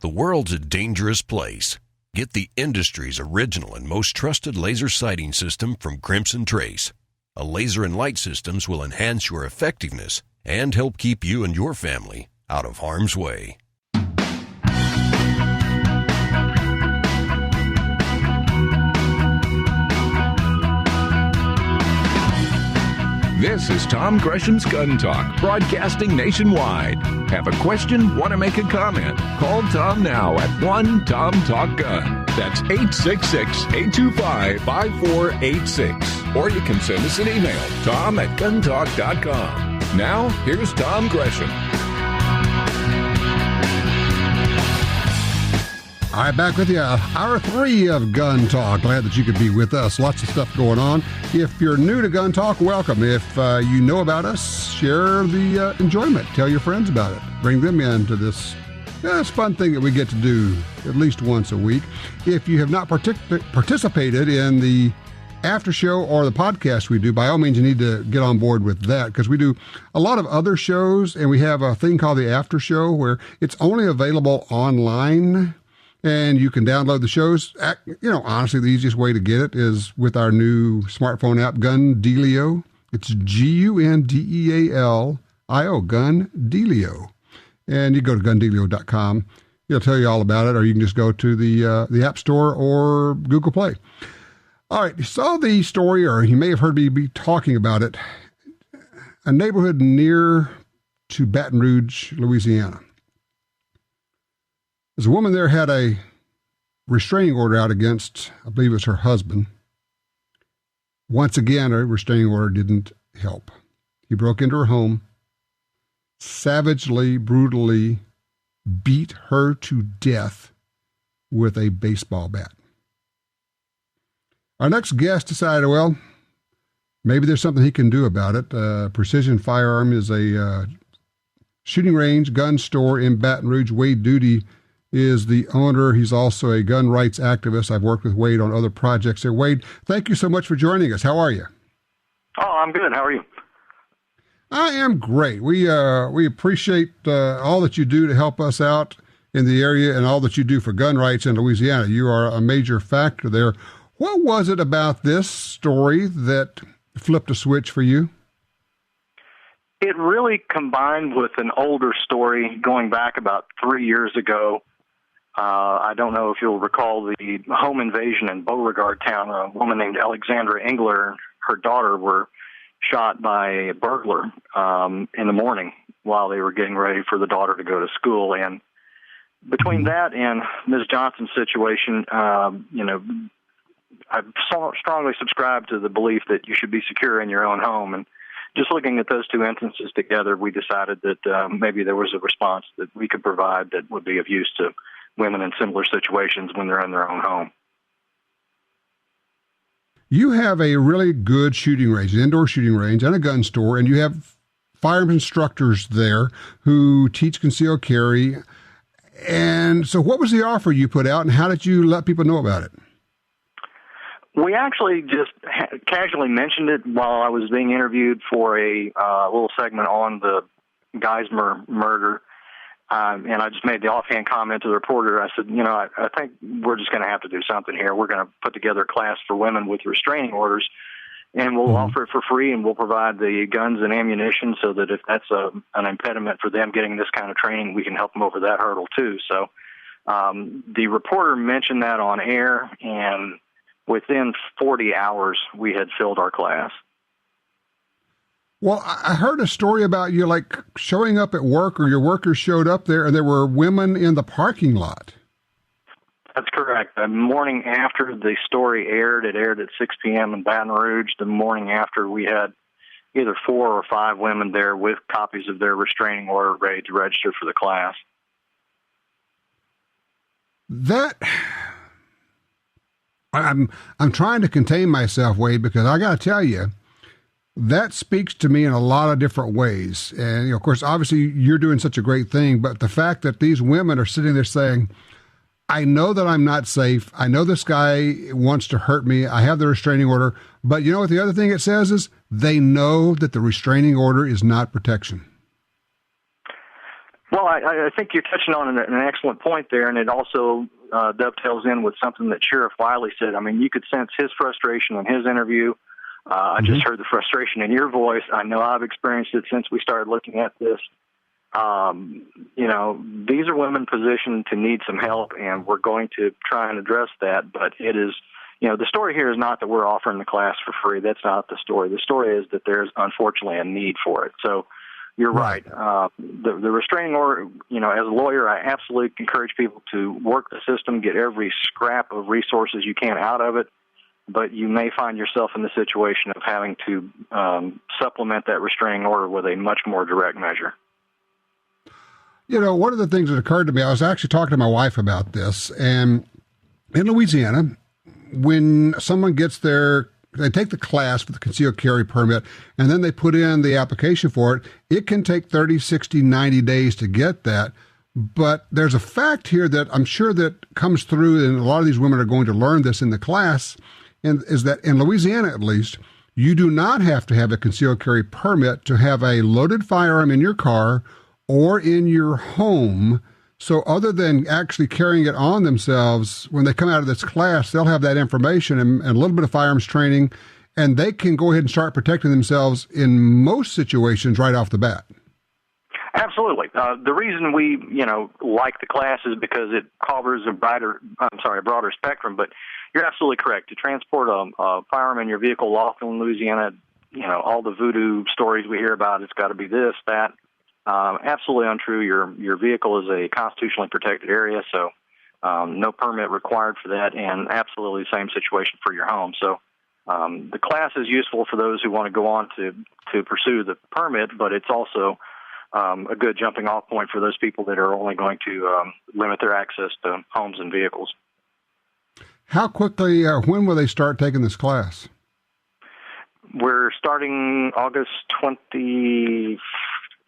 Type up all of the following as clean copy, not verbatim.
The world's a dangerous place. Get the industry's original and most trusted laser sighting system from Crimson Trace. A laser and light systems will enhance your effectiveness and help keep you and your family out of harm's way. This is Tom Gresham's Gun Talk, broadcasting nationwide. Have a question? Want to make a comment? Call Tom now at 1-TOM-TALK-GUN. That's 866-825-5486. Or you can send us an email, tom@guntalk.com. Now, here's Tom Gresham. All right, back with you. Hour 3 of Gun Talk. Glad that you could be with us. Lots of stuff going on. If you're new to Gun Talk, welcome. If you know about us, share the enjoyment. Tell your friends about it. Bring them into this fun thing that we get to do at least once a week. If you have not participated in the after show or the podcast we do, by all means, you need to get on board with that, because we do a lot of other shows, and we have a thing called the after show where it's only available online. And you can download the shows. Honestly, the easiest way to get it is with our new smartphone app, GUNDELIO. It's GUNDEALIO, GUNDELIO. And you go to GUNDELIO.com. It'll tell you all about it, or you can just go to the App Store or Google Play. All right, you saw the story, or you may have heard me be talking about it. A neighborhood near to Baton Rouge, Louisiana. There's a woman there had a restraining order out against, I believe it was her husband. Once again, a restraining order didn't help. He broke into her home, savagely, brutally beat her to death with a baseball bat. Our next guest decided, well, maybe there's something he can do about it. Precision Firearms is a shooting range, gun store in Baton Rouge. Wade Duty is the owner. He's also a gun rights activist. I've worked with Wade on other projects there. Wade, thank you so much for joining us. How are you? Oh, I'm good. How are you? I am great. We appreciate all that you do to help us out in the area and all that you do for gun rights in Louisiana. You are a major factor there. What was it about this story that flipped a switch for you? It really combined with an older story going back about 3 years ago. I don't know if you'll recall the home invasion in Beauregard town. A woman named Alexandra Engler, her daughter, were shot by a burglar in the morning while they were getting ready for the daughter to go to school. And between that and Ms. Johnson's situation, I strongly subscribe to the belief that you should be secure in your own home. And just looking at those two instances together, we decided that maybe there was a response that we could provide that would be of use to women in similar situations when they're in their own home. You have a really good shooting range, an indoor shooting range, and a gun store, and you have firearms instructors there who teach concealed carry. And so what was the offer you put out, and how did you let people know about it? We actually just casually mentioned it while I was being interviewed for a little segment on the Geismar murder. And I just made the offhand comment to the reporter. I said, I think we're just going to have to do something here. We're going to put together a class for women with restraining orders, and we'll offer it for free, and we'll provide the guns and ammunition so that if that's an impediment for them getting this kind of training, we can help them over that hurdle too. So the reporter mentioned that on air, and within 40 hours, we had filled our class. Well, I heard a story about you like showing up at work, or your workers showed up there and there were women in the parking lot. That's correct. The morning after the story aired, it aired at 6 p.m. in Baton Rouge. The morning after, we had either 4 or 5 women there with copies of their restraining order ready to register for the class. I'm trying to contain myself, Wade, because I got to tell you, that speaks to me in a lot of different ways. And, of course, obviously you're doing such a great thing, but the fact that these women are sitting there saying, I know that I'm not safe. I know this guy wants to hurt me. I have the restraining order. But you know what the other thing it says is? They know that the restraining order is not protection. Well, I think you're touching on an excellent point there, and it also dovetails in with something that Sheriff Wiley said. I mean, you could sense his frustration in his interview. I just heard the frustration in your voice. I know I've experienced it since we started looking at this. You know, these are women positioned to need some help, and we're going to try and address that. But it is, you know, the story here is not that we're offering the class for free. That's not the story. The story is that there's unfortunately a need for it. So you're right. The restraining order, you know, as a lawyer, I absolutely encourage people to work the system, get every scrap of resources you can out of it. But you may find yourself in the situation of having to supplement that restraining order with a much more direct measure. You know, one of the things that occurred to me, I was actually talking to my wife about this, and in Louisiana, when someone gets they take the class for the concealed carry permit, and then they put in the application for it. It can take 30, 60, 90 days to get that. But there's a fact here that I'm sure that comes through, and a lot of these women are going to learn this in the class, and is that in Louisiana, at least, you do not have to have a concealed carry permit to have a loaded firearm in your car or in your home. So other than actually carrying it on themselves, when they come out of this class, they'll have that information and a little bit of firearms training, and they can go ahead and start protecting themselves in most situations right off the bat. Absolutely. The reason we, you know, like the class is because it covers a broader spectrum, but you're absolutely correct. To transport a firearm in your vehicle lawfully in Louisiana, you know, all the voodoo stories we hear about, it's got to be this, that. Absolutely untrue. Your vehicle is a constitutionally protected area, so no permit required for that, and absolutely the same situation for your home. So the class is useful for those who want to go on to pursue the permit, but it's also a good jumping off point for those people that are only going to limit their access to homes and vehicles. How quickly, when will they start taking this class? We're starting August 23rd,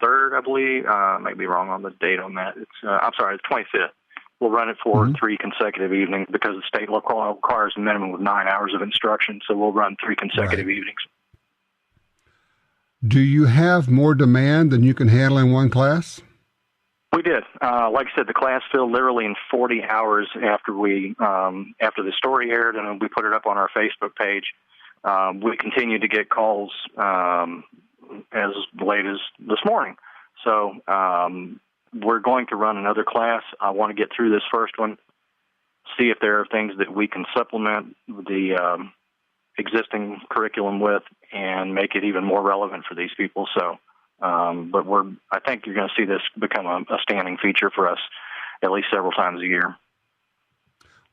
I believe. I may be wrong on the date on that. I'm sorry, the 25th. We'll run it for 3 consecutive evenings because the state law requires a minimum of 9 hours of instruction, so we'll run 3 consecutive evenings. Do you have more demand than you can handle in one class? We did. Like I said, the class filled literally in 40 hours after after the story aired, and we put it up on our Facebook page. We continued to get calls as late as this morning. So we're going to run another class. I want to get through this first one, see if there are things that we can supplement the existing curriculum with and make it even more relevant for these people. So, but I think you're going to see this become a standing feature for us at least several times a year.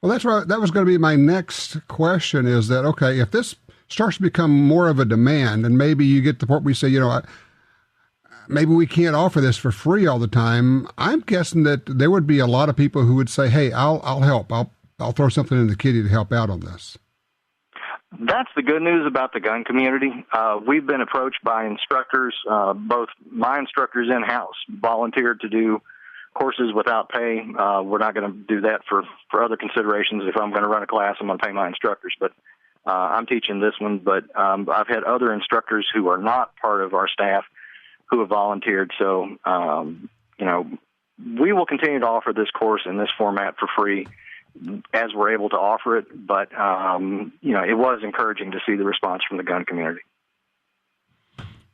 Well, that's right. That was going to be my next question is that, okay, if this starts to become more of a demand and maybe you get to the point where you say, you know, maybe we can't offer this for free all the time, I'm guessing that there would be a lot of people who would say, hey, I'll help. I'll throw something in the kitty to help out on this. That's the good news about the gun community. We've been approached by instructors, both my instructors in-house volunteered to do courses without pay. We're not going to do that for other considerations. If I'm going to run a class, I'm going to pay my instructors. But I'm teaching this one. But I've had other instructors who are not part of our staff who have volunteered. So, you know, we will continue to offer this course in this format for free as we're able to offer it, but, you know, it was encouraging to see the response from the gun community.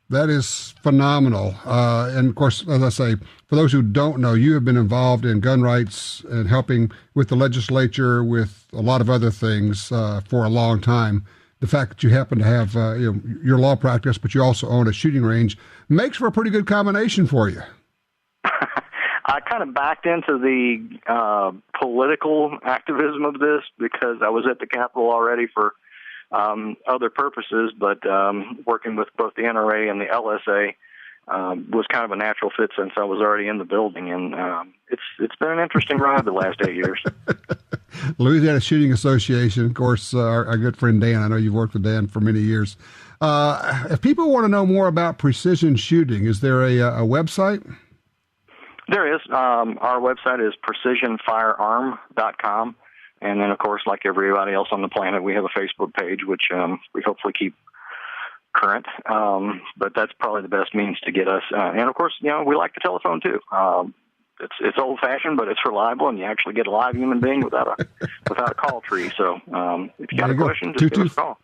That is phenomenal. And, of course, as I say, for those who don't know, you have been involved in gun rights and helping with the legislature, with a lot of other things for a long time. The fact that you happen to have you know, your law practice, but you also own a shooting range, makes for a pretty good combination for you. I kind of backed into the political activism of this because I was at the Capitol already for other purposes, but working with both the NRA and the LSA was kind of a natural fit since I was already in the building, and it's been an interesting ride the last 8 years. Louisiana Shooting Association, of course, our good friend Dan. I know you've worked with Dan for many years. If people want to know more about precision shooting, is there a website? There is. Our website is precisionfirearm.com. And then, of course, like everybody else on the planet, we have a Facebook page, which we hopefully keep current. But that's probably the best means to get us. And, of course, you know, we like the telephone, too. it's old-fashioned, but it's reliable, and you actually get a live human being without a call tree. So if you got a question, just give us a call.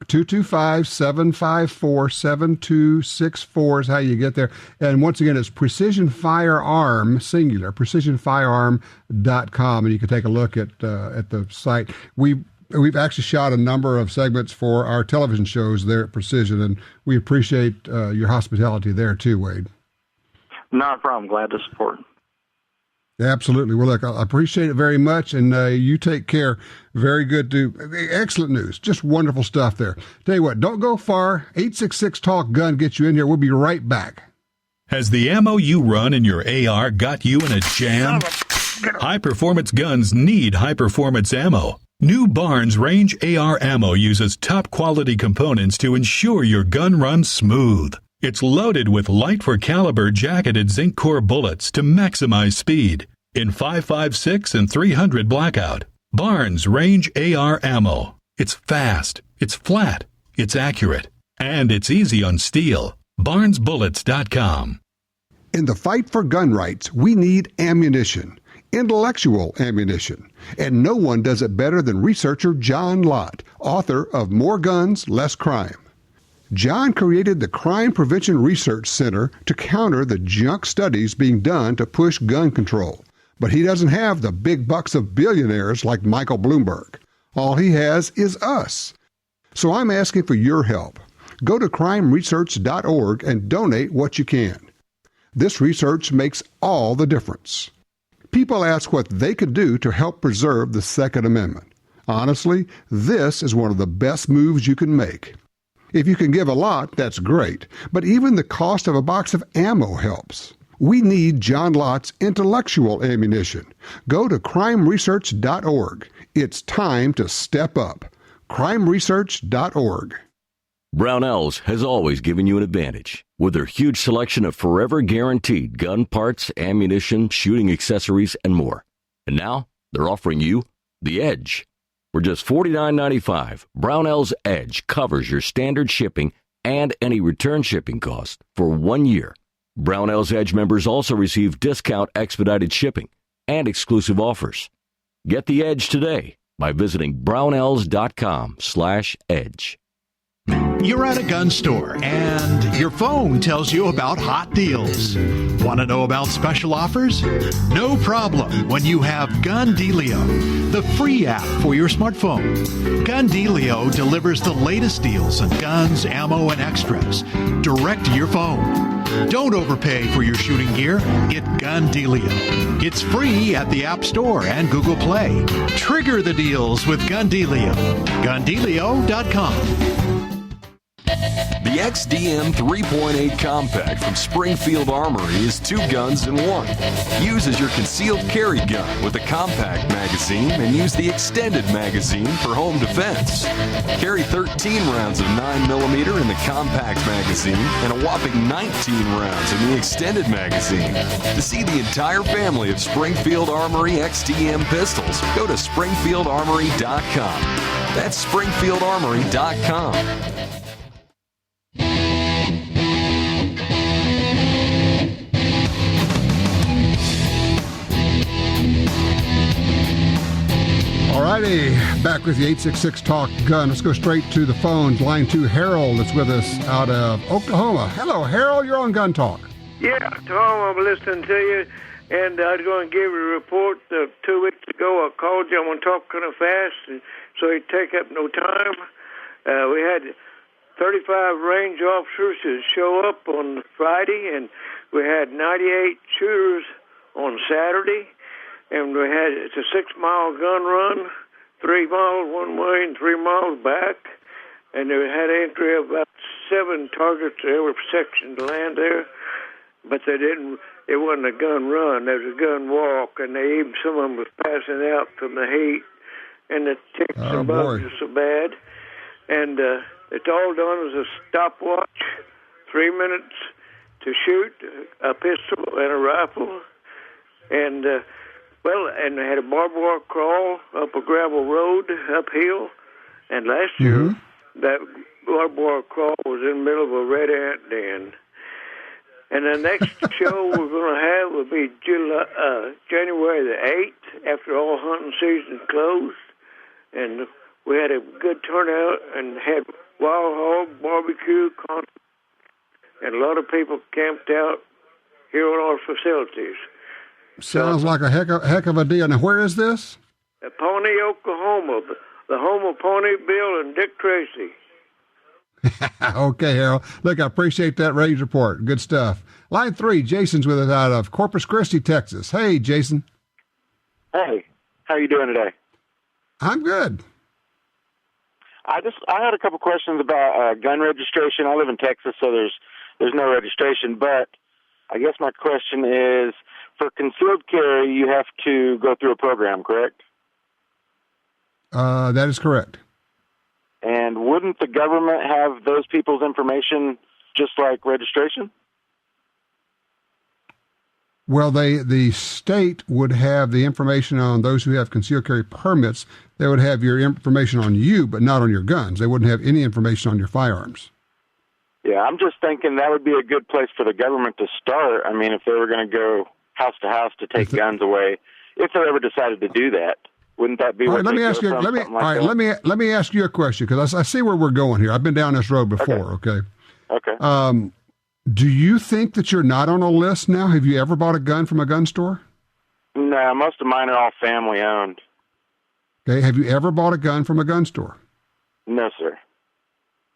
225-754-7264 is how you get there. And once again, it's Precision Firearm, singular, precisionfirearm.com, and you can take a look at the site. We've actually shot a number of segments for our television shows there at Precision, and we appreciate your hospitality there too, Wade. Not a problem. Glad to support. Absolutely. Well, look, I appreciate it very much, and you take care. Very good. Excellent news. Just wonderful stuff there. Tell you what, don't go far. 866-TALK-GUN gets you in here. We'll be right back. Has the ammo you run in your AR got you in a jam? High-performance guns need high-performance ammo. New Barnes Range AR ammo uses top-quality components to ensure your gun runs smooth. It's loaded with light-for-caliber jacketed zinc core bullets to maximize speed. In 5.56 and 300 blackout. Barnes Range AR ammo. It's fast, it's flat, it's accurate, and it's easy on steel. BarnesBullets.com. In the fight for gun rights, we need ammunition. Intellectual ammunition. And no one does it better than researcher John Lott, author of More Guns, Less Crime. John created the Crime Prevention Research Center to counter the junk studies being done to push gun control. But he doesn't have the big bucks of billionaires like Michael Bloomberg. All he has is us. So I'm asking for your help. Go to crimeresearch.org and donate what you can. This research makes all the difference. People ask what they could do to help preserve the Second Amendment. Honestly, this is one of the best moves you can make. If you can give a lot, that's great, but even the cost of a box of ammo helps. We need John Lott's intellectual ammunition. Go to crimeresearch.org. It's time to step up. crimeresearch.org. Brownells has always given you an advantage. With their huge selection of forever guaranteed gun parts, ammunition, shooting accessories, and more. And now, they're offering you the Edge. For just $49.95, Brownells Edge covers your standard shipping and any return shipping cost for 1 year. Brownells Edge members also receive discount expedited shipping and exclusive offers. Get the Edge today by visiting brownells.com/edge. You're at a gun store and your phone tells you about hot deals. Want to know about special offers? No problem when you have Gun Dealio, the free app for your smartphone. Gun Dealio delivers the latest deals on guns, ammo, and extras direct to your phone. Don't overpay for your shooting gear. Get Gun Dealio. It's free at the App Store and Google Play. Trigger the deals with Gun Dealio. GunDealio.com. The XDM 3.8 Compact from Springfield Armory is 2 guns in 1. Use as your concealed carry gun with a compact magazine and use the extended magazine for home defense. Carry 13 rounds of 9mm in the compact magazine and a whopping 19 rounds in the extended magazine. To see the entire family of Springfield Armory XDM pistols, go to SpringfieldArmory.com. That's SpringfieldArmory.com. Alrighty, back with the 866-TALK-GUN. Let's go straight to the phones. Line 2, Harold is with us out of Oklahoma. Hello, Harold. You're on Gun Talk. Yeah, Tom, I'm listening to you, and I was going to give you a report. 2 weeks ago, I called you. I'm going to talk kind of fast, and so it take up no time. We had 35 range officers to show up on Friday, and we had 98 shooters on Saturday. And it's a 6-mile gun run, 3 miles one way and 3 miles back. And they had entry of about 7 targets to every section to land there. But it wasn't a gun run, there was a gun walk. And some of them was passing out from the heat. And the ticks and bugs are so bad. And it's all done as a stopwatch, 3 minutes to shoot, a pistol and a rifle. And and they had a barbed wire crawl up a gravel road uphill. And last year, that barbed wire crawl was in the middle of a red ant den. And the next show we're going to have will be January the 8th, after all hunting season closed. And we had a good turnout and had wild hog barbecue concert. And a lot of people camped out here on our facilities. Sounds like a heck of a deal. Now, where is this? Pawnee, Oklahoma, the home of Pawnee Bill and Dick Tracy. Okay, Harold. Look, I appreciate that range report. Good stuff. Line 3, Jason's with us out of Corpus Christi, Texas. Hey, Jason. Hey, how you doing today? I'm good. I had a couple questions about gun registration. I live in Texas, so there's no registration. But I guess my question is, for concealed carry, you have to go through a program, correct? That is correct. And wouldn't the government have those people's information just like registration? Well, the state would have the information on those who have concealed carry permits. They would have your information on you, but not on your guns. They wouldn't have any information on your firearms. Yeah, I'm just thinking that would be a good place for the government to start. I mean, if they were going to go house to house to take guns away, if they ever decided to do that, wouldn't that be all what right, they let me ask you a question, because I see where we're going here. I've been down this road before, okay? Okay. Do you think that you're not on a list now? Have you ever bought a gun from a gun store? No, most of mine are all family owned. Okay. Have you ever bought a gun from a gun store? No, sir.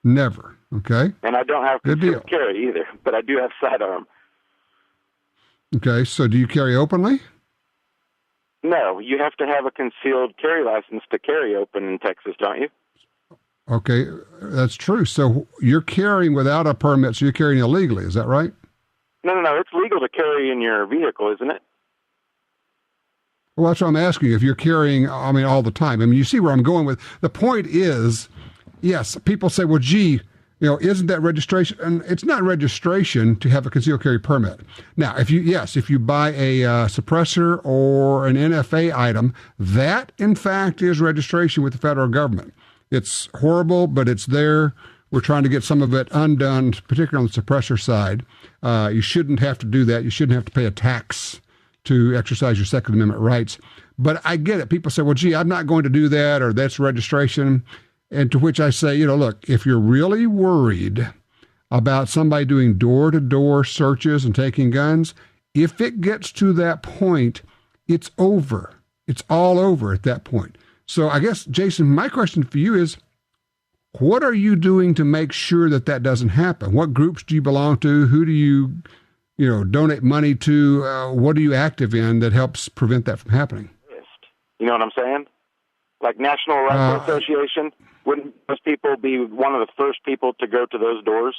Never. Okay. And I don't have concealed carry either, but I do have sidearm. Okay. So do you carry openly? No, you have to have a concealed carry license to carry open in Texas, don't you? Okay, that's true. So you're carrying without a permit, so you're carrying illegally, is that right? No. It's legal to carry in your vehicle, isn't it? Well, that's what I'm asking you. If you're carrying, all the time. You see where I'm going with. The point is, yes, people say, well, gee, isn't that registration? And it's not registration to have a concealed carry permit. Now, if you buy a suppressor or an NFA item, that, in fact, is registration with the federal government. It's horrible, but it's there. We're trying to get some of it undone, particularly on the suppressor side. You shouldn't have to do that. You shouldn't have to pay a tax to exercise your Second Amendment rights. But I get it. People say, well, gee, I'm not going to do that, or that's registration. And to which I say, look, if you're really worried about somebody doing door-to-door searches and taking guns, if it gets to that point, it's over. It's all over at that point. So I guess, Jason, my question for you is, what are you doing to make sure that that doesn't happen? What groups do you belong to? Who do you, donate money to? What are you active in that helps prevent that from happening? You know what I'm saying? Like National Rifle Association, wouldn't those people be one of the first people to go to those doors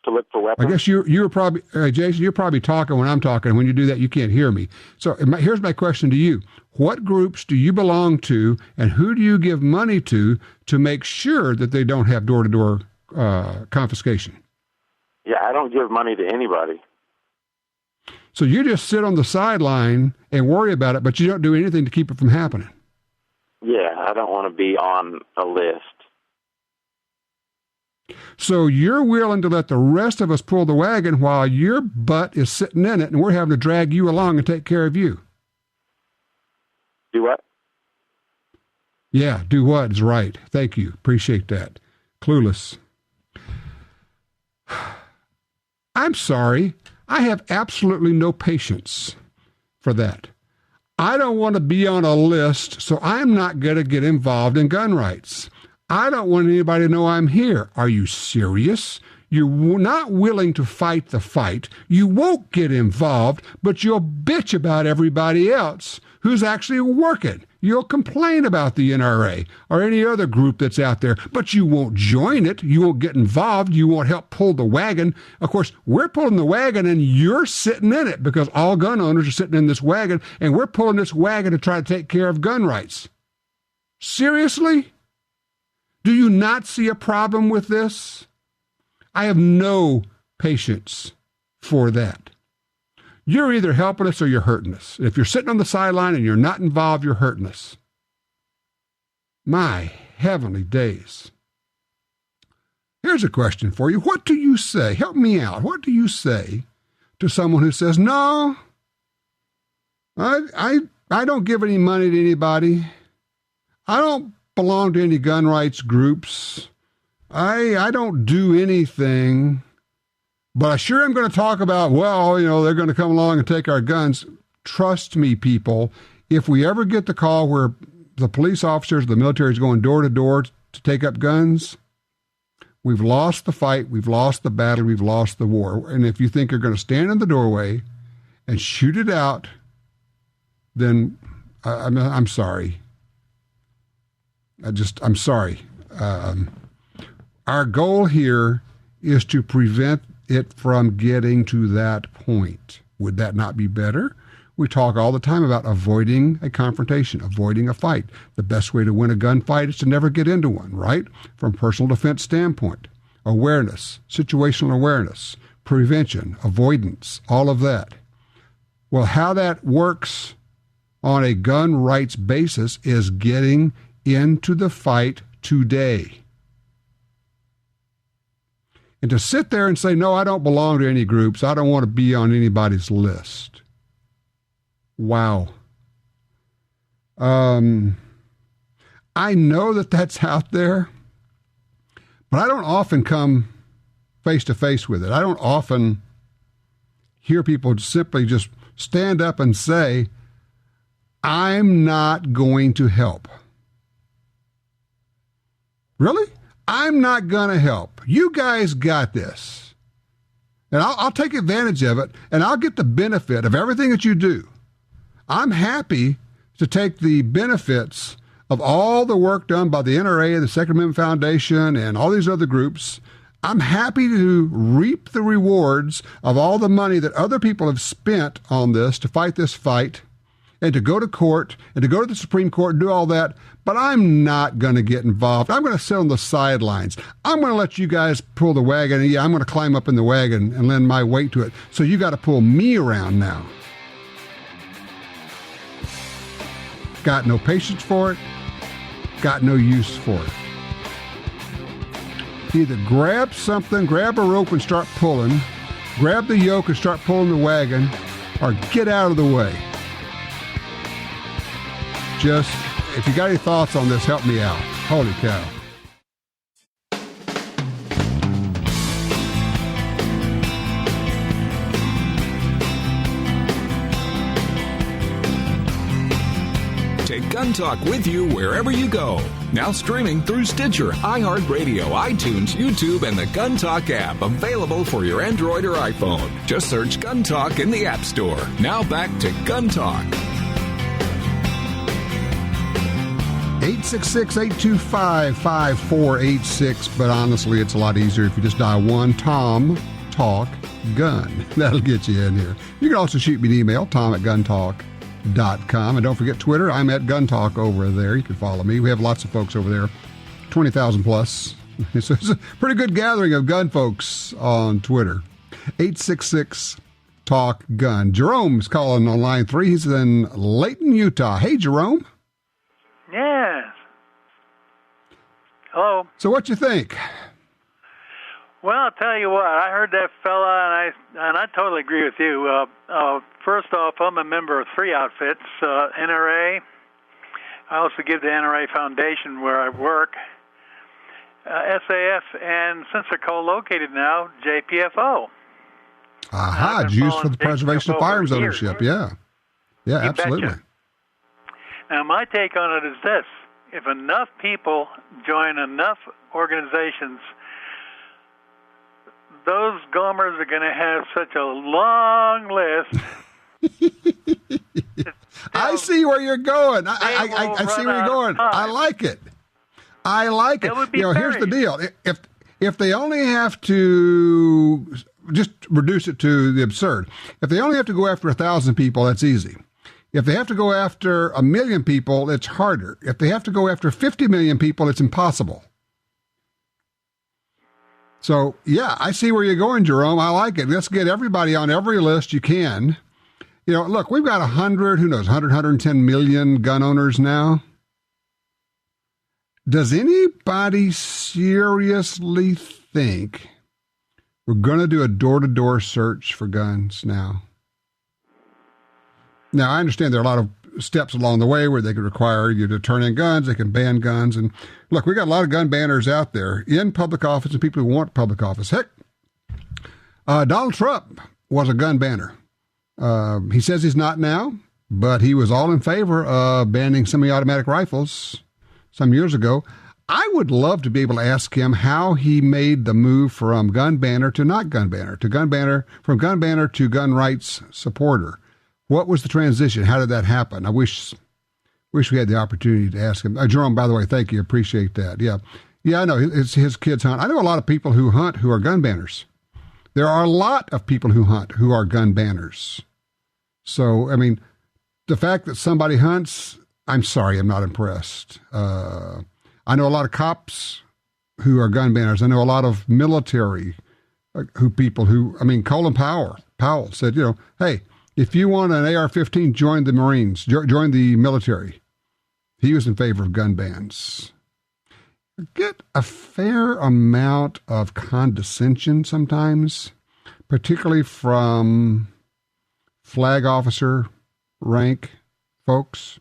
to look for weapons? I guess you're probably, Jason, you're probably talking when I'm talking. When you do that, you can't hear me. So here's my question to you. What groups do you belong to, and who do you give money to make sure that they don't have door-to-door confiscation? Yeah, I don't give money to anybody. So you just sit on the sideline and worry about it, but you don't do anything to keep it from happening. Yeah, I don't want to be on a list. So you're willing to let the rest of us pull the wagon while your butt is sitting in it, and we're having to drag you along and take care of you. Do what? Yeah, do what is right. Thank you. Appreciate that. Clueless. I'm sorry. I have absolutely no patience for that. I don't want to be on a list, so I'm not going to get involved in gun rights. I don't want anybody to know I'm here. Are you serious? You're not willing to fight the fight. You won't get involved, but you'll bitch about everybody else who's actually working. You'll complain about the NRA or any other group that's out there, but you won't join it. You won't get involved. You won't help pull the wagon. Of course, we're pulling the wagon and you're sitting in it because all gun owners are sitting in this wagon, and we're pulling this wagon to try to take care of gun rights. Seriously? Do you not see a problem with this? I have no patience for that. You're either helping us or you're hurting us. If you're sitting on the sideline and you're not involved, you're hurting us. My heavenly days. Here's a question for you. What do you say? Help me out. What do you say to someone who says, no, I don't give any money to anybody. I don't belong to any gun rights groups. I don't do anything. But I sure am going to talk about, well, they're going to come along and take our guns. Trust me, people, if we ever get the call where the police officers, the military is going door to door to take up guns, we've lost the fight, we've lost the battle, we've lost the war. And if you think you're going to stand in the doorway and shoot it out, then I'm sorry. I'm sorry. Our goal here is to prevent it from getting to that point. Would that not be better? We talk all the time about avoiding a confrontation, avoiding a fight. The best way to win a gunfight is to never get into one, right? From a personal defense standpoint, awareness, situational awareness, prevention, avoidance, all of that. Well, how that works on a gun rights basis is getting into the fight today. And to sit there and say, no, I don't belong to any groups, I don't want to be on anybody's list. Wow. I know that that's out there, but I don't often come face to face with it. I don't often hear people simply just stand up and say, I'm not going to help. Really? I'm not going to help. You guys got this. And I'll take advantage of it, and I'll get the benefit of everything that you do. I'm happy to take the benefits of all the work done by the NRA, the Second Amendment Foundation, and all these other groups. I'm happy to reap the rewards of all the money that other people have spent on this to fight this fight, and to go to court, and to go to the Supreme Court and do all that, but I'm not going to get involved. I'm going to sit on the sidelines. I'm going to let you guys pull the wagon, and I'm going to climb up in the wagon and lend my weight to it. So you got to pull me around now. Got no patience for it. Got no use for it. Either grab something, grab a rope and start pulling, grab the yoke and start pulling the wagon, or get out of the way. Just, if you got any thoughts on this, help me out. Holy cow. Take Gun Talk with you wherever you go. Now streaming through Stitcher, iHeartRadio, iTunes, YouTube, and the Gun Talk app, available for your Android or iPhone. Just search Gun Talk in the App Store. Now back to Gun Talk. 866-825-5486, but honestly, it's a lot easier if you just dial 1 Tom Talk Gun. That'll get you in here. You can also shoot me an email, tom@guntalk.com. And don't forget Twitter. I'm at Gun Talk over there. You can follow me. We have lots of folks over there, 20,000 plus. So it's a pretty good gathering of gun folks on Twitter. 866-TALK-GUN. Jerome's calling on line 3. He's in Layton, Utah. Hey, Jerome. Yes. Hello. So what you think? Well, I'll tell you what. I heard that fella, and I totally agree with you. First off, I'm a member of 3 outfits, NRA. I also give the NRA Foundation where I work, SAF, and since they're co-located now, JPFO. Aha, Jews for the Preservation of Firearms Ownership. Yeah. Yeah, absolutely. Betcha. Now, my take on it is this. If enough people join enough organizations, those Gomers are going to have such a long list. I see where you're going. I see where you're going. I like it. I like it. Here's the deal. If they only have to just reduce it to the absurd, if they only have to go after 1,000 people, that's easy. If they have to go after 1 million people, it's harder. If they have to go after 50 million people, it's impossible. So, yeah, I see where you're going, Jerome. I like it. Let's get everybody on every list you can. Look, we've got 110 million gun owners now. Does anybody seriously think We're going to do a door-to-door search for guns now. Now, I understand there are a lot of steps along the way where they can require you to turn in guns, they can ban guns. And look, we got a lot of gun banners out there in public office and people who want public office. Heck, Donald Trump was a gun banner. He says he's not now, but he was all in favor of banning semi-automatic rifles some years ago. I would love to be able to ask him how he made the move from gun banner to not gun banner, to gun banner, from gun banner to gun rights supporter. What was the transition? How did that happen? I wish we had the opportunity to ask him. Jerome, by the way, thank you. Appreciate that. Yeah, I know his kids hunt. I know a lot of people who hunt who are gun banners. There are a lot of people who hunt who are gun banners. So, I mean, the fact that somebody hunts, I'm sorry, I'm not impressed. I know a lot of cops who are gun banners. I know a lot of military Colin Powell said, hey, if you want an AR-15, join the Marines, join the military. He was in favor of gun bans. I get a fair amount of condescension sometimes, particularly from flag officer rank folks.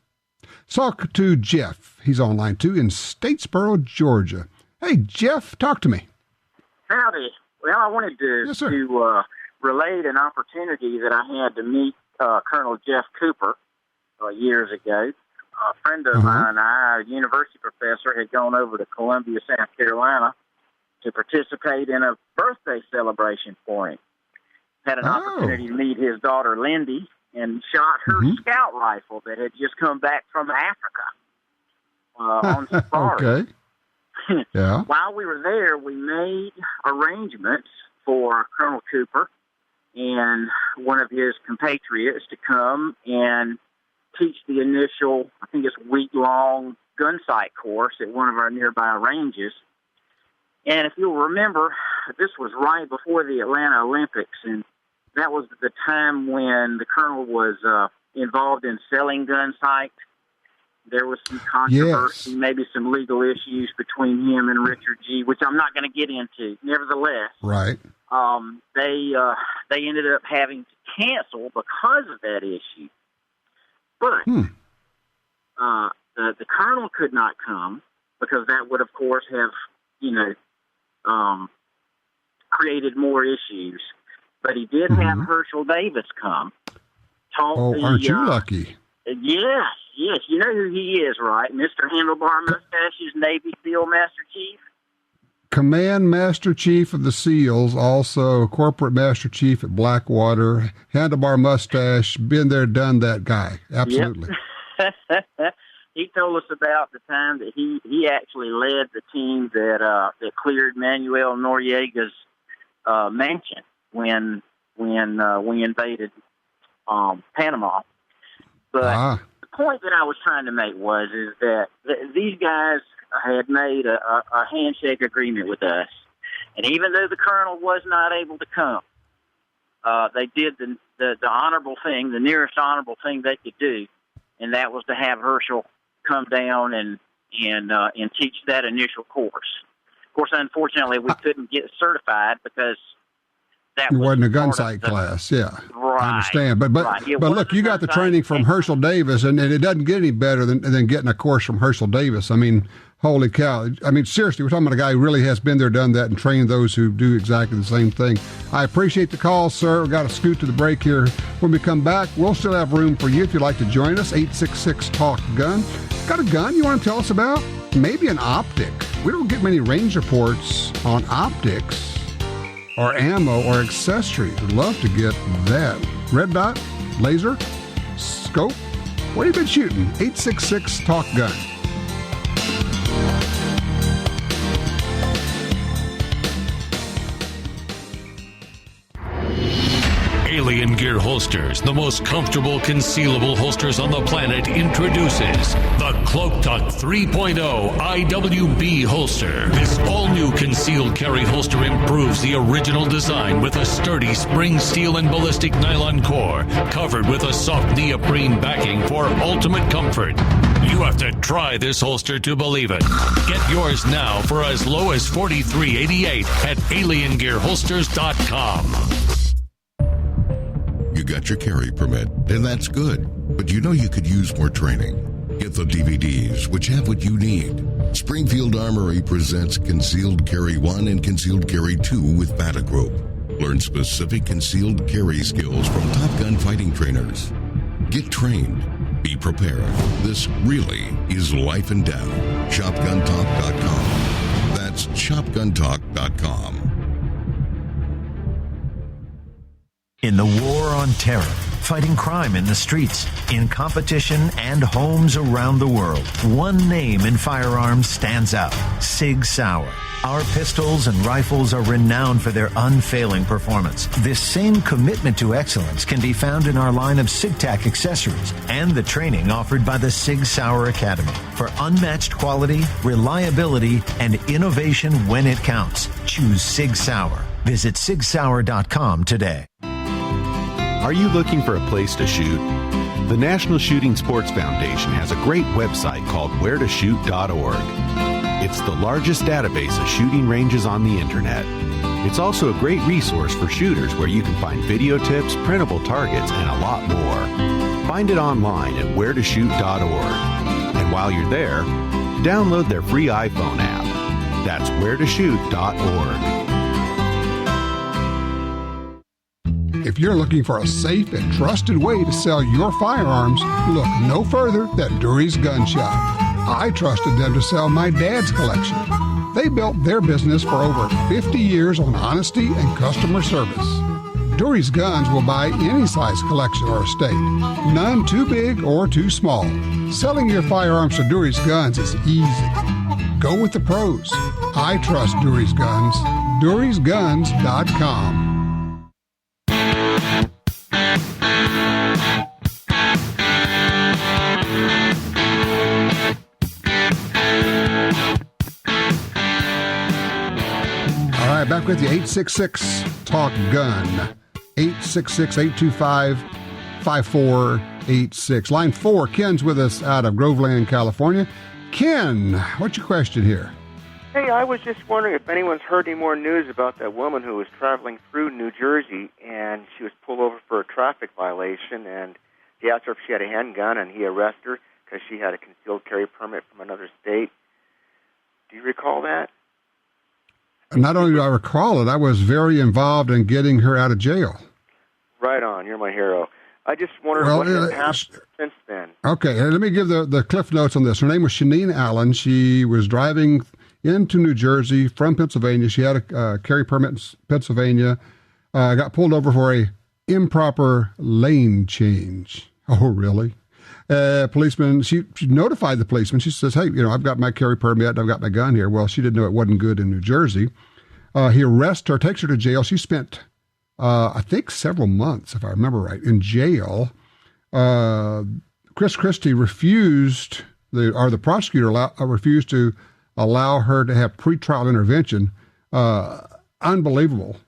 Talk to Jeff. He's online too in Statesboro, Georgia. Hey, Jeff, talk to me. Howdy. Well, I wanted to relate an opportunity that I had to meet Colonel Jeff Cooper years ago. A friend of mine and I, a university professor, had gone over to Columbia, South Carolina to participate in a birthday celebration for him. Had an opportunity to meet his daughter, Lindy, and shot her scout rifle that had just come back from Africa on safari. Okay. Yeah. While we were there, we made arrangements for Colonel Cooper and one of his compatriots to come and teach the initial, I think it's week-long gun sight course at one of our nearby ranges. And if you'll remember, this was right before the Atlanta Olympics, and that was the time when the colonel was involved in selling gun sight. There was some controversy, maybe some legal issues between him and Richard G., which I'm not going to get into. Nevertheless, right. They ended up having to cancel because of that issue. But the colonel could not come because that would, of course, have, created more issues. But he did have Herschel Davis come. Aren't you lucky? Yes. You know who he is, right? Mr. Handlebar Mustache's Navy SEAL Master Chief. Command Master Chief of the SEALs, also Corporate Master Chief at Blackwater, Handlebar Mustache, been there, done that guy. Absolutely. Yep. He told us about the time that he actually led the team that cleared Manuel Noriega's mansion when we invaded Panama. But the point that I was trying to make is that these guys had made a handshake agreement with us. And even though the colonel was not able to come, they did the honorable thing, the nearest honorable thing they could do, and that was to have Herschel come down and teach that initial course. Of course, unfortunately, we couldn't get certified because that wasn't a gun sight class. Yeah, right. I understand. But look, you got the training from Herschel Davis, and it doesn't get any better than getting a course from Herschel Davis. I mean, holy cow. I mean, seriously, we're talking about a guy who really has been there, done that, and trained those who do exactly the same thing. I appreciate the call, sir. We've got to scoot to the break here. When we come back, we'll still have room for you if you'd like to join us. 866-TALK-GUN. Got a gun you want to tell us about? Maybe an optic. We don't get many range reports on optics or ammo or accessories. We'd love to get that. Red dot, laser, scope. What have you been shooting? 866-TALK-GUN. Alien Gear Holsters, the most comfortable concealable holsters on the planet, introduces the Cloak Tuck 3.0 IWB holster. This all-new concealed carry holster improves the original design with a sturdy spring steel and ballistic nylon core, covered with a soft neoprene backing for ultimate comfort. You have to try this holster to believe it. Get yours now for as low as $43.88 at aliengearholsters.com. You got your carry permit, and that's good. But you know you could use more training. Get the DVDs, which have what you need. Springfield Armory presents Concealed Carry 1 and Concealed Carry 2 with Bata Group. Learn specific concealed carry skills from Top Gun fighting trainers. Get trained. Be prepared. This really is life and death. ShopGunTalk.com. That's ShopGunTalk.com. In the war on terror, fighting crime in the streets, in competition and homes around the world, one name in firearms stands out: Sig Sauer. Our pistols and rifles are renowned for their unfailing performance. This same commitment to excellence can be found in our line of SigTac accessories and the training offered by the Sig Sauer Academy. For unmatched quality, reliability, and innovation when it counts, choose Sig Sauer. Visit SigSauer.com today. Are you looking for a place to shoot? The National Shooting Sports Foundation has a great website called wheretoshoot.org. It's the largest database of shooting ranges on the internet. It's also a great resource for shooters where you can find video tips, printable targets, and a lot more. Find it online at wheretoshoot.org. And while you're there, download their free iPhone app. That's wheretoshoot.org. If you're looking for a safe and trusted way to sell your firearms, look no further than Dury's Gun Shop. I trusted them to sell my dad's collection. They built their business for over 50 years on honesty and customer service. Dury's Guns will buy any size collection or estate, none too big or too small. Selling your firearms to Dury's Guns is easy. Go with the pros. I trust Dury's Guns. DurysGuns.com. Back with you, 866-TALK-GUN, 866-825-5486. Line 4, Ken's with us out of Groveland, California. Ken, what's your question here? Hey, I was just wondering if anyone's heard any more news about that woman who was traveling through New Jersey, and she was pulled over for a traffic violation, and he asked her if she had a handgun, and he arrested her because she had a concealed carry permit from another state. Do you recall that? Not only do I recall it, I was very involved in getting her out of jail. Right on. You're my hero. I just wondered what has happened since then. Okay, let me give the cliff notes on this. Her name was Shanine Allen. She was driving into New Jersey from Pennsylvania. She had a carry permit in Pennsylvania. Got pulled over for a improper lane change. Oh, really? Policeman, she notified the policeman. She says, hey, I've got my carry permit and I've got my gun here. Well, she didn't know it wasn't good in New Jersey. He arrests her, takes her to jail. She spent, I think, several months, if I remember right, in jail. Chris Christie refused, the prosecutor refused to allow her to have pretrial intervention. Unbelievable.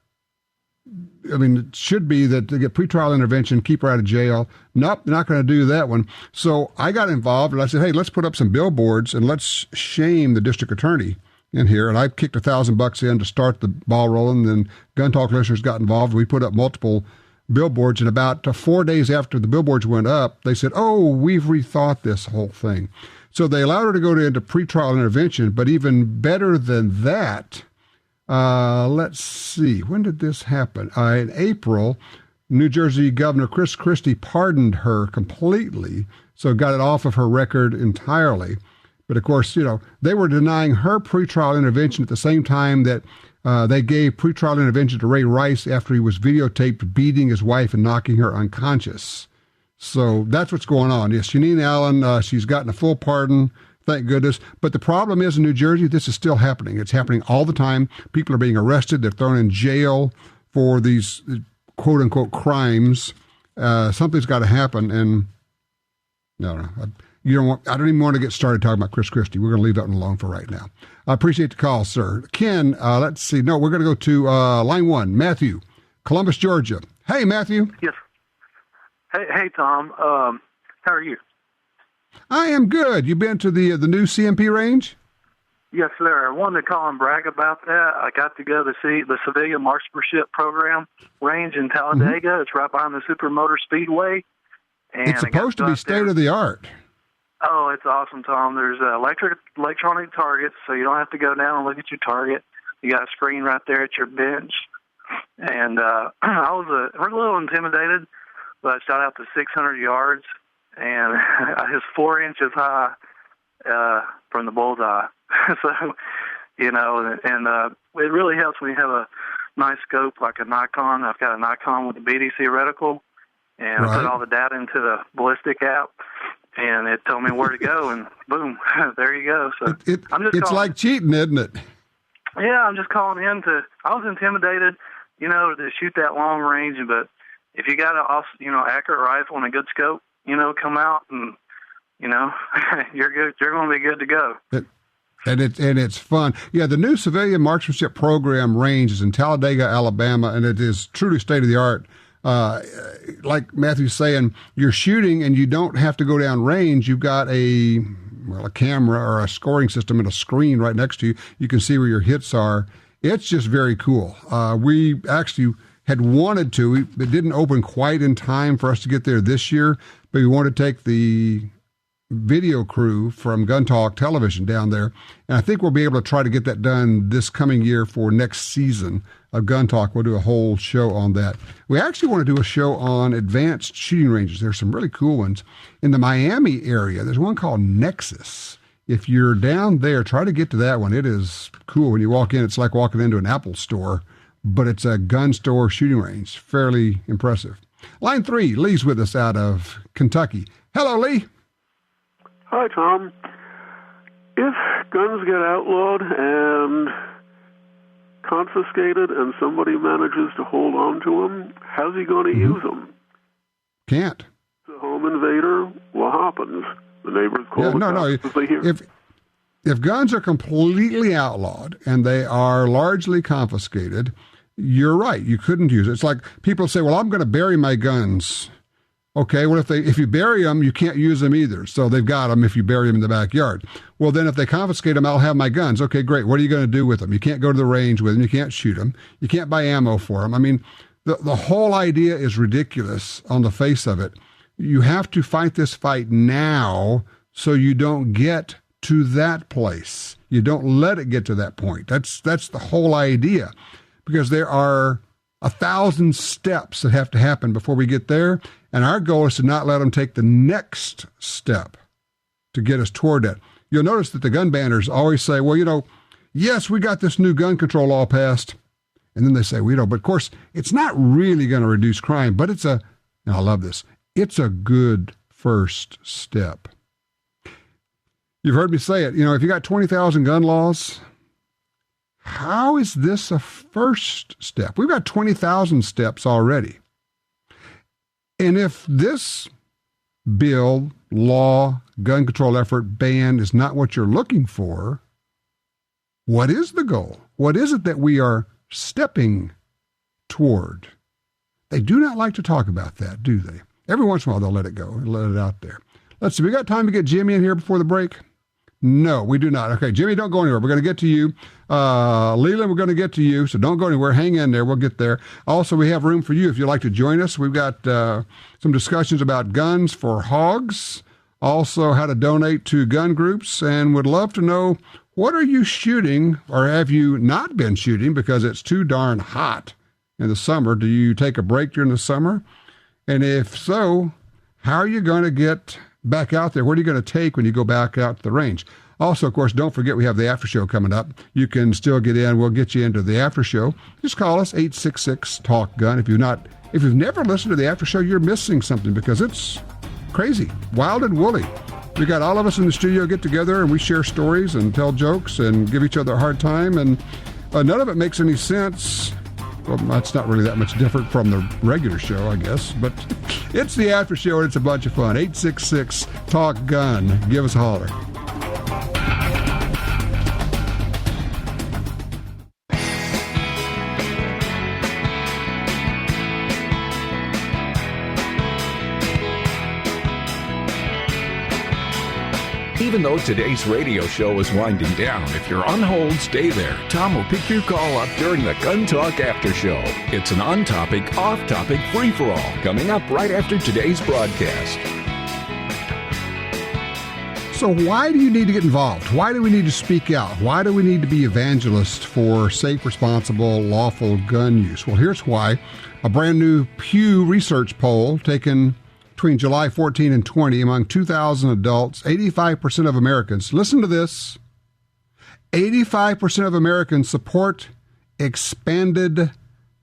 I mean, it should be that to get pretrial intervention, keep her out of jail. Nope, they're not going to do that one. So I got involved and I said, hey, let's put up some billboards and let's shame the district attorney in here. And I kicked $1,000 in to start the ball rolling. Then Gun Talk listeners got involved. We put up multiple billboards, and about 4 days after the billboards went up, they said, oh, we've rethought this whole thing. So they allowed her to go into pretrial intervention, but even better than that, let's see, when did this happen? In April, New Jersey Governor Chris Christie pardoned her completely, so got it off of her record entirely. But of course, they were denying her pretrial intervention at the same time that they gave pretrial intervention to Ray Rice after he was videotaped beating his wife and knocking her unconscious. So that's what's going on. Yes, Shanine Allen, she's gotten a full pardon. Thank goodness. But the problem is in New Jersey, this is still happening. It's happening all the time. People are being arrested. They're thrown in jail for these quote unquote crimes. Something's got to happen. And no, I don't even want to get started talking about Chris Christie. We're going to leave that one alone for right now. I appreciate the call, sir. Ken, let's see. No, we're going to go to line 1, Matthew, Columbus, Georgia. Hey, Matthew. Yes. Hey, Tom. How are you? I am good. You been to the new CMP range? Yes, sir. I wanted to call and brag about that. I got to go to see the Civilian Marksmanship Program range in Talladega. Mm-hmm. It's right behind the Supermotor Speedway. And it's supposed to be state-of-the-art. Oh, it's awesome, Tom. There's electronic targets, so you don't have to go down and look at your target. You got a screen right there at your bench. And I was a little intimidated, but I shot out to 600 yards, and I was 4 inches high from the bullseye. So, you know, and it really helps when you have a nice scope like a Nikon. I've got a Nikon with a BDC reticle, and I put all the data into the ballistic app, and it told me where to go, and boom, there you go. So it's like cheating, isn't it? Yeah, I'm just calling in I was intimidated, you know, to shoot that long range, but if you got a, you know, accurate rifle and a good scope, you know, come out and, you know, you're good. You're going to be good to go. And it's fun. Yeah, the new Civilian Marksmanship Program range is in Talladega, Alabama, and it is truly state-of-the-art. Like Matthew's saying, you're shooting and you don't have to go down range. You've got a camera or a scoring system and a screen right next to you. You can see where your hits are. It's just very cool. We actually had wanted to. It didn't open quite in time for us to get there this year, but we wanted to take the video crew from GUNTALK television down there, and I think we'll be able to try to get that done this coming year for next season of GUNTALK. We'll do a whole show on that. We actually want to do a show on advanced shooting ranges. There's some really cool ones. In the Miami area, there's one called Nexus. If you're down there, try to get to that one. It is cool. When you walk in, it's like walking into an Apple store, but it's a gun store shooting range. Fairly impressive. Line 3, Lee's with us out of Kentucky. Hello, Lee. Hi, Tom. If guns get outlawed and confiscated and somebody manages to hold on to them, how's he going to use them? Can't. The home invader, what happens? The neighbors call the cops they hear. If guns are completely outlawed and they are largely confiscated, you're right. You couldn't use it. It's like people say, well, I'm going to bury my guns. Okay, well, if you bury them, you can't use them either. So they've got them if you bury them in the backyard. Well, then if they confiscate them, I'll have my guns. Okay, great. What are you going to do with them? You can't go to the range with them. You can't shoot them. You can't buy ammo for them. I mean, the whole idea is ridiculous on the face of it. You have to fight this fight now so you don't get to that place. You don't let it get to that point. That's the whole idea, because there are 1,000 steps that have to happen before we get there. And our goal is to not let them take the next step to get us toward that. You'll notice that the gun banners always say, well, you know, yes, we got this new gun control law passed. And then they say, well, you know, but of course, it's not really going to reduce crime, but and I love this, it's a good first step. You've heard me say it, you know, if you got 20,000 gun laws, how is this a first step? We've got 20,000 steps already. And if this bill, law, gun control effort, ban is not what you're looking for, what is the goal? What is it that we are stepping toward? They do not like to talk about that, do they? Every once in a while they'll let it go and let it out there. Let's see, we got time to get Jimmy in here before the break? No, we do not. Okay, Jimmy, don't go anywhere. We're going to get to you. Leland, we're going to get to you, so don't go anywhere. Hang in there. We'll get there. Also, we have room for you if you'd like to join us. We've got some discussions about guns for hogs, also how to donate to gun groups, and would love to know, what are you shooting, or have you not been shooting because it's too darn hot in the summer? Do you take a break during the summer? And if so, how are you going to get back out there? What are you going to take when you go back out to the range? Also, of course, don't forget we have the after show coming up. You can still get in. We'll get you into the after show. Just call us, 866-TALK-GUN. If you've never listened to the after show, you're missing something, because it's crazy, wild and woolly. We got all of us in the studio get together and we share stories and tell jokes and give each other a hard time, and none of it makes any sense. Well, that's not really that much different from the regular show, I guess, but it's the after show and it's a bunch of fun. 866-TALK-GUN. Give us a holler. Even though today's radio show is winding down, if you're on hold, stay there. Tom will pick your call up during the Gun Talk After Show. It's an on-topic, off-topic free-for-all coming up right after today's broadcast. So why do you need to get involved? Why do we need to speak out? Why do we need to be evangelists for safe, responsible, lawful gun use? Well, here's why. A brand new Pew Research poll taken between July 14 and 20 among 2,000 adults, 85% of Americans, listen to this, 85% of Americans support expanded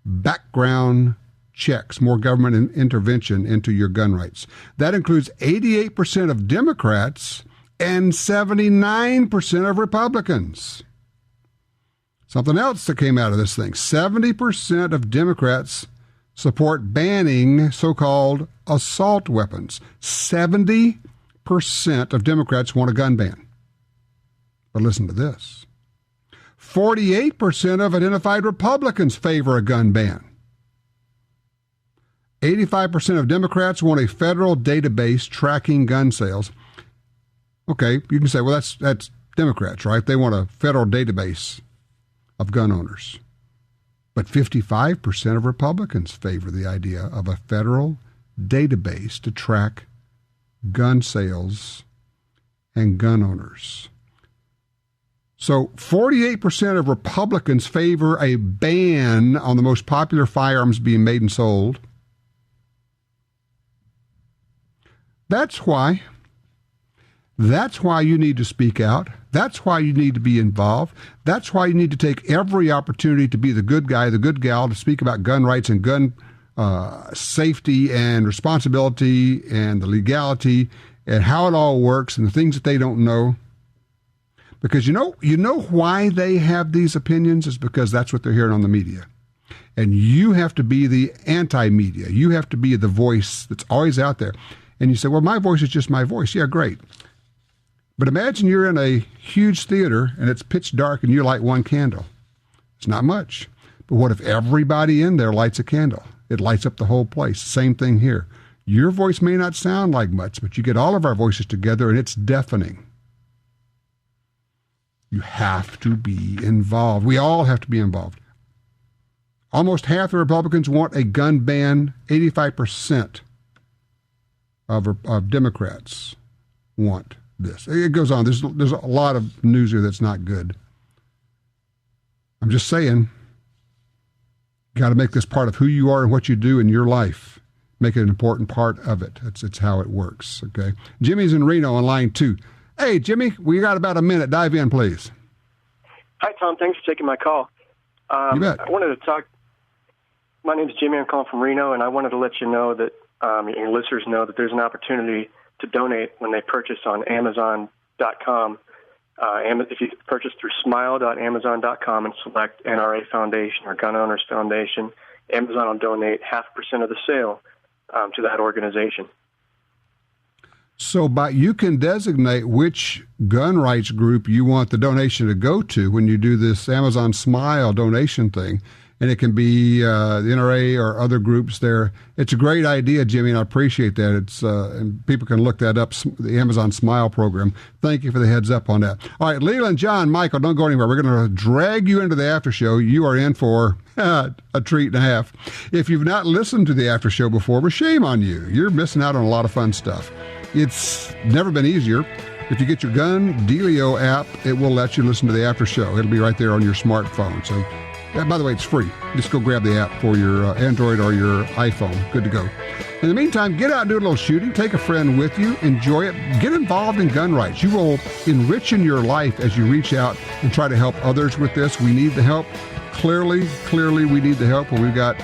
background checks, more government intervention into your gun rights. That includes 88% of Democrats and 79% of Republicans. Something else that came out of this thing, 70% of Democrats support banning so-called assault weapons. 70% of Democrats want a gun ban. But listen to this. 48% of identified Republicans favor a gun ban. 85% of Democrats want a federal database tracking gun sales. Okay, you can say, well, that's Democrats, right? They want a federal database of gun owners. But 55% of Republicans favor the idea of a federal database to track gun sales and gun owners. So 48% of Republicans favor a ban on the most popular firearms being made and sold. That's why you need to speak out. That's why you need to be involved. That's why you need to take every opportunity to be the good guy, the good gal, to speak about gun rights and gun safety and responsibility and the legality and how it all works and the things that they don't know. Because you know why they have these opinions is because that's what they're hearing on the media. And you have to be the anti-media. You have to be the voice that's always out there. And you say, well, my voice is just my voice. Yeah, great. But imagine you're in a huge theater and it's pitch dark and you light one candle. It's not much. But what if everybody in there lights a candle? It lights up the whole place. Same thing here. Your voice may not sound like much, but you get all of our voices together and it's deafening. You have to be involved. We all have to be involved. Almost half the Republicans want a gun ban. 85% of Democrats want this. It goes on. There's a lot of news here that's not good. I'm just saying, you got to make this part of who you are and what you do in your life. Make it an important part of it. It's how it works, okay? Jimmy's in Reno on line 2. Hey, Jimmy, we got about a minute. Dive in, please. Hi, Tom. Thanks for taking my call. You bet. I wanted to talk. My name is Jimmy. I'm calling from Reno, and I wanted to let you know that your listeners know that there's an opportunity to donate when they purchase on Amazon.com. If you purchase through smile.amazon.com and select NRA Foundation or Gun Owners Foundation, Amazon will donate 0.5% of the sale to that organization. So you can designate which gun rights group you want the donation to go to when you do this Amazon Smile donation thing. And it can be the NRA or other groups there. It's a great idea, Jimmy, and I appreciate that. It's and people can look that up, the Amazon Smile program. Thank you for the heads up on that. All right, Leland, John, Michael, don't go anywhere. We're going to drag you into the after show. You are in for a treat and a half. If you've not listened to the after show before, well, shame on you. You're missing out on a lot of fun stuff. It's never been easier. If you get your Gun Dealio app, it will let you listen to the after show. It'll be right there on your smartphone. So, by the way, it's free. Just go grab the app for your Android or your iPhone. Good to go. In the meantime, get out and do a little shooting. Take a friend with you. Enjoy it. Get involved in gun rights. You will enrich in your life as you reach out and try to help others with this. We need the help. Clearly, we need the help. When we've got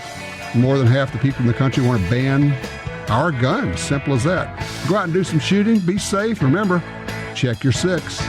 more than half the people in the country want to ban our guns. Simple as that. Go out and do some shooting. Be safe. Remember, check your 6.